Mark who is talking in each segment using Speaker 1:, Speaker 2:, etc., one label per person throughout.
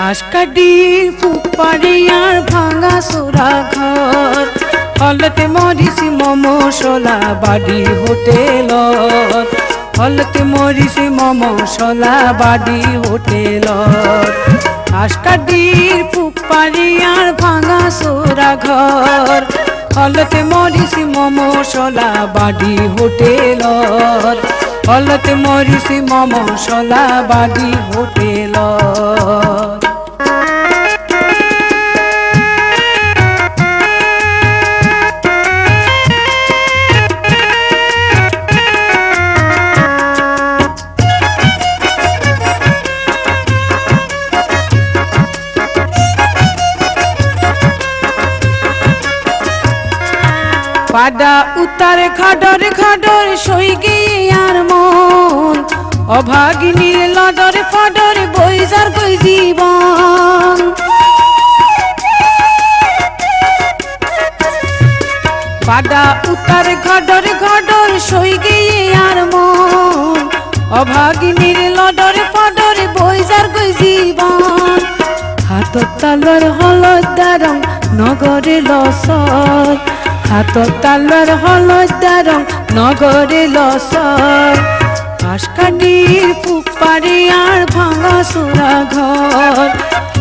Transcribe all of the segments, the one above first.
Speaker 1: আশকাডি পুপারিয়ার ভাঙা সোরা ঘর হলতে মরিছি মমসলা বাড়ি হোটেলত হলতে মরিছি মমসলা বাড়ি হোটেলত আশকাডির পুপারিয়ার ভাঙা সোরা ঘর হলতে মরিছি মমসলা বাড়ি হোটেলত হলতে মরিছি মমসলা বাড়ি হোটেলত পাডা উতার খাডর খাডর সই গিয়ার মন অভাগিনীর লডর ফডর বইজার কই জীবন পাডা উতার খাডর খাডর সই গিয়ার মন অভাগিনীর লডর ফডর বইজার কই জীবন হাতত তালর হলদা রং নগরে লসর হাতত তালর হলদা রং নগরে লসর আশকাডির পুপারিয়ার ভাঙা সোরা ঘর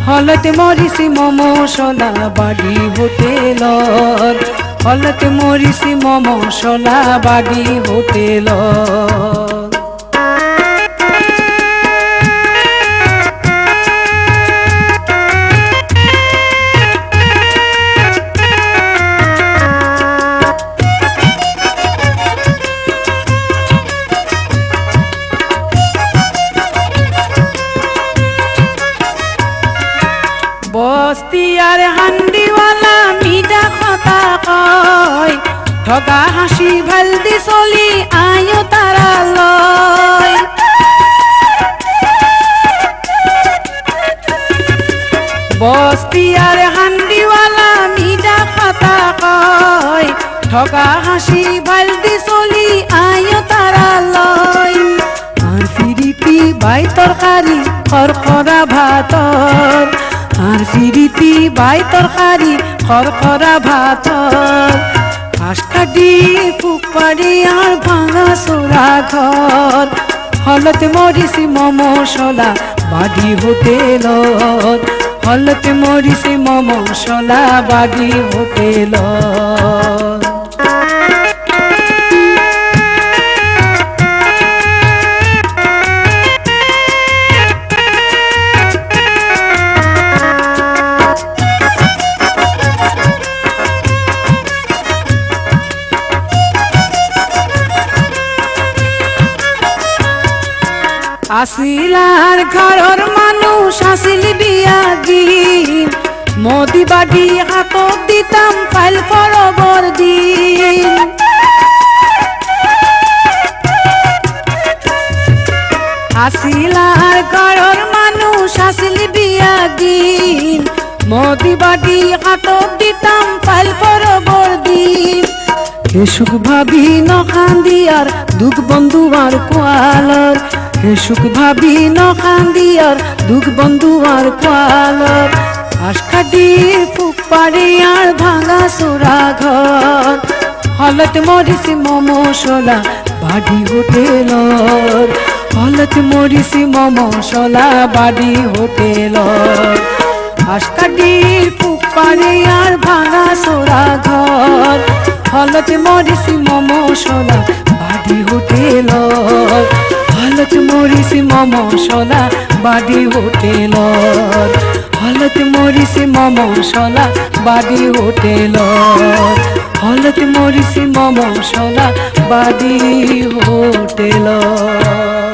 Speaker 1: হলতে মরিছি মমসলা বাড়ি হোটেলত হলতে মরিছি মমসলা বাড়ি হোটেলত বস্তি আর হান্ডিওয়ালা মিঠা কথা কয় ঠগা হাসি ভালদি চলি আয়ো তারা লয় বস্তি আর হান্ডিওয়ালা মিঠা কথা কয় ঠগা হাসি ভালদি চলি আয়ো তারা লয় আর ফিরিতি বাই তরকারি খরখরা ভাতর আর ফিরিতি বাই তরকারি খরখরা ভাতর আশকাডি পুপারিয়ার ভাঙা সোরা ঘর হলতে মরিছি মমসলা বাড়ি হোটেলত হলতে মরিছি মমসলা বাড়ি হোটেলত আসিলার ঘরর মানুষ আসিল বিয়া দিন মোদি বাড়ি হাতত দিতাম ফাইল ফরবর দিন আসিলার ঘরর মানুষ আসিল বিয়া দিন মোদি বাড়ি হাতত দিতাম ফাইল ফরবর দিন সুখ ভাবি নখান্দি আর দুঃখ বন্ধু আর কোয়ালর সুখ ভাবি নখান্দি আর দুঃখ বন্ধু আর কোয়ালর আশকাডির পুপারিয়ার ভাঙা সোরা ঘর হলত মরিছি মমসলা বাড়ি হোটেলত হলত মরিছি মমসলা বাড়ি হোটেলত আশকাডির পুপারিয়ার ভাঙা সোরা ঘর হলত মরিছি মমসলা বাড়ি হোটেলত হলত মরিছি মমসলা বাড়ি হোটেলত হলত মরিছি মমসলা বাড়ি হোটেলত হলত মরিছি মমসলা বাড়ি হোটেলত।